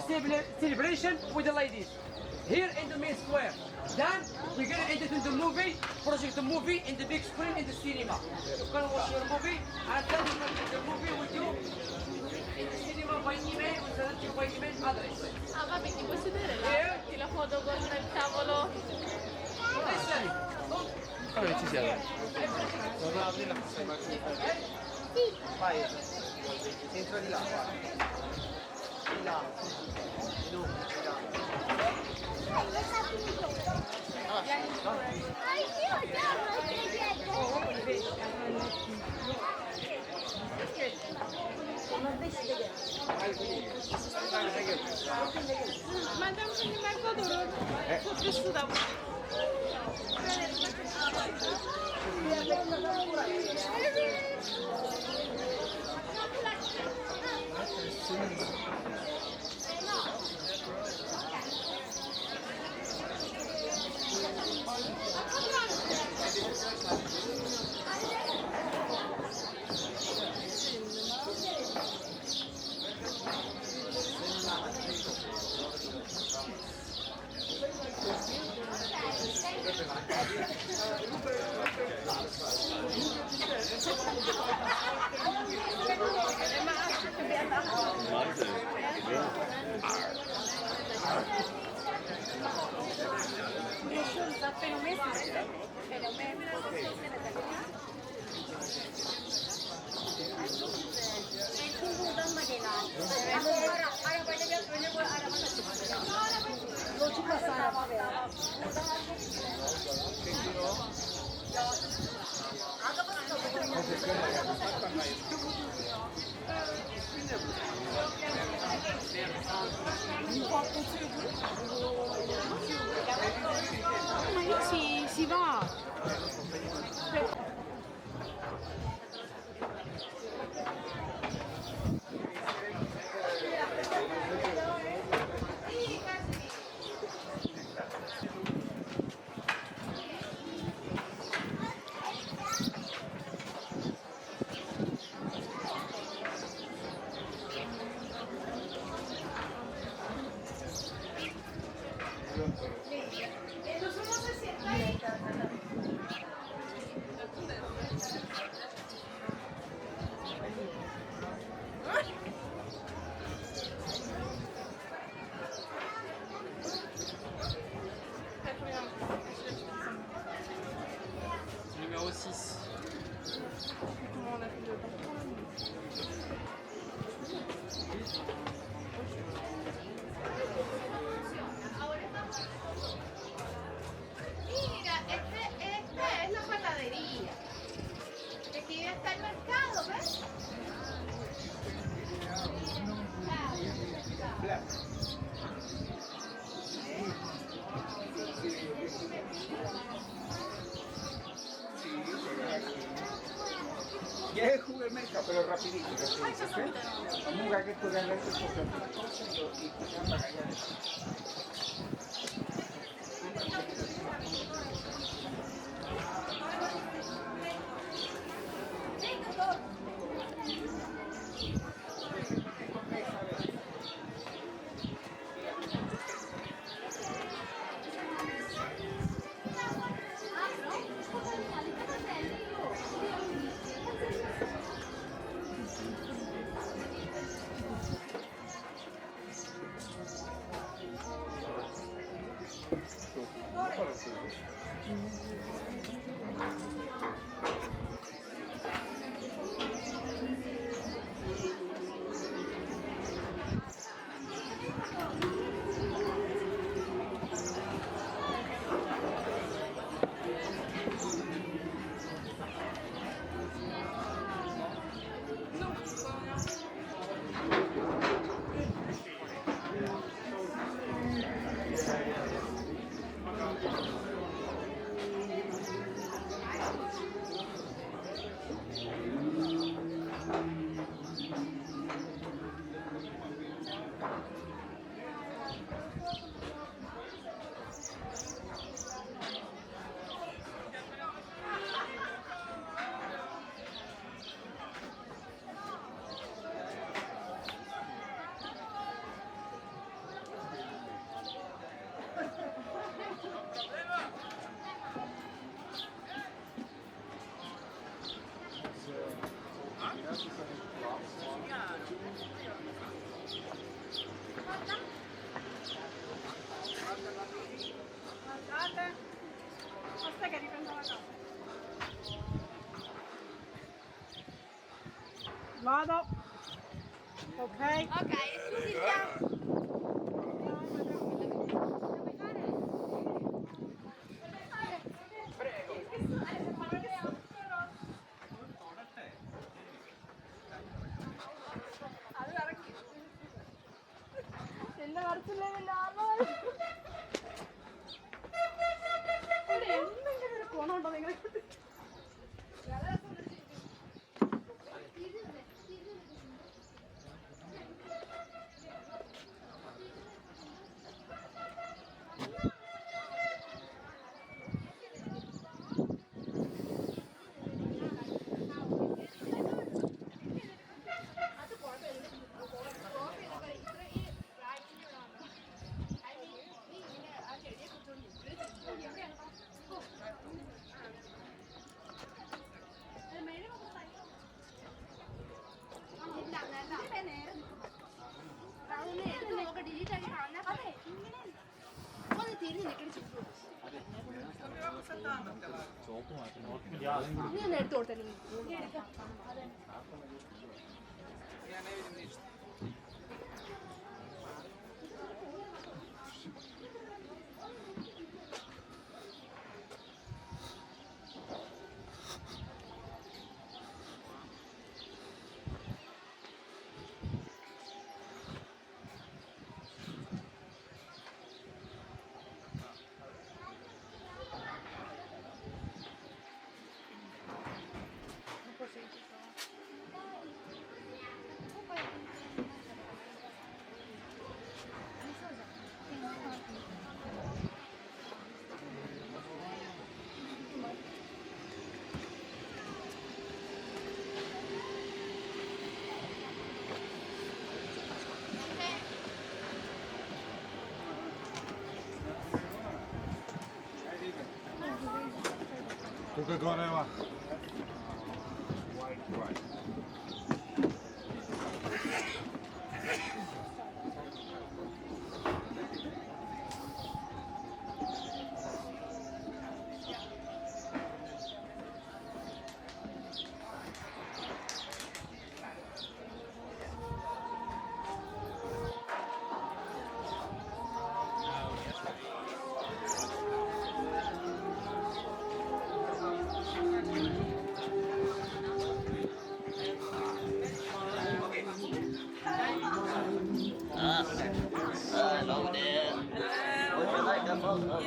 celebration with the ladies here in the main square. Then we're gonna enter into the movie, project the movie in the big screen in the cinema. We're gonna watch your movie and then we're gonna take the movie with you in the cinema by email, we send it to you by email address. Ah, vabbè, ti puoi sedere là? Ti la foto con il tavolo. Listen, Allora ci siamo. Non apri la prossima Vai. Entra di là. Di là. No, di là. Madem şimdi merkez durur. Çok güçlü da bu. Ma si va. Numéro 6. Comment on a fait le Mira, esta es la panadería. Y aquí está el mercado, ¿ves? Ya es jugo el mercado, pero rapidito. Nunca que puedan ver sus cosas y puedan para allá. Vado. Ok. Ok, scusi, stiamo... എന്നെ വരച്ചില്ലേ എന്തെങ്കിലും ഒരു ഗുണമുണ്ടോ നിങ്ങളെ ഡിലീറ്റ് ആക്കി കാണാൻ ഒന്ന് തിരിഞ്ഞ് നിൽക്കണ നീ ഒന്ന് എടുത്തു കൊടുത്തല്ലോ നീ എടുക്കാം Tu che correva? Hello there. Would you like a photo?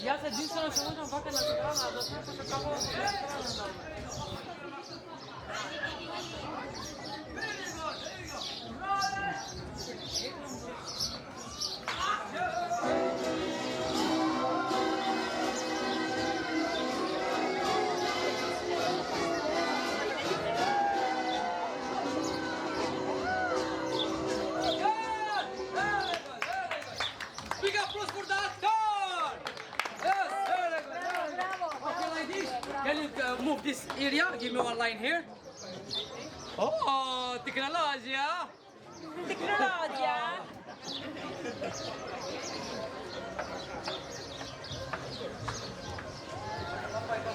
Ja se единствено се можам вака на страна, да се се како на страна. Big applause for the actor! Yes, very good. Okay, like this. Can you move this area? Give me one line here. Oh, technology, huh? Tecnologia.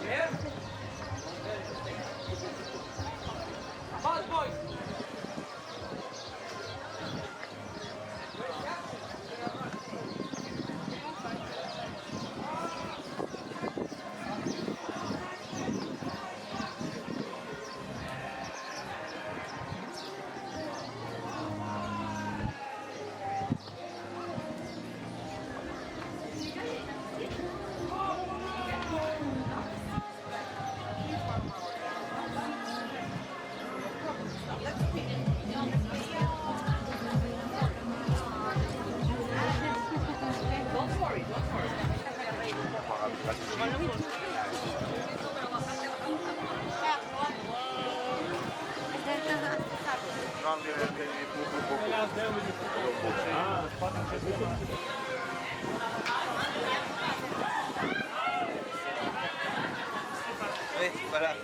Here. Bad boy. Para.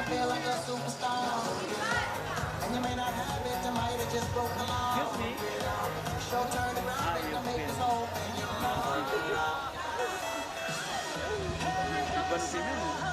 Feel like a superstar. And you may not have it, you might have just broke the law. Show turn around, and make this whole thing. Ba't sino?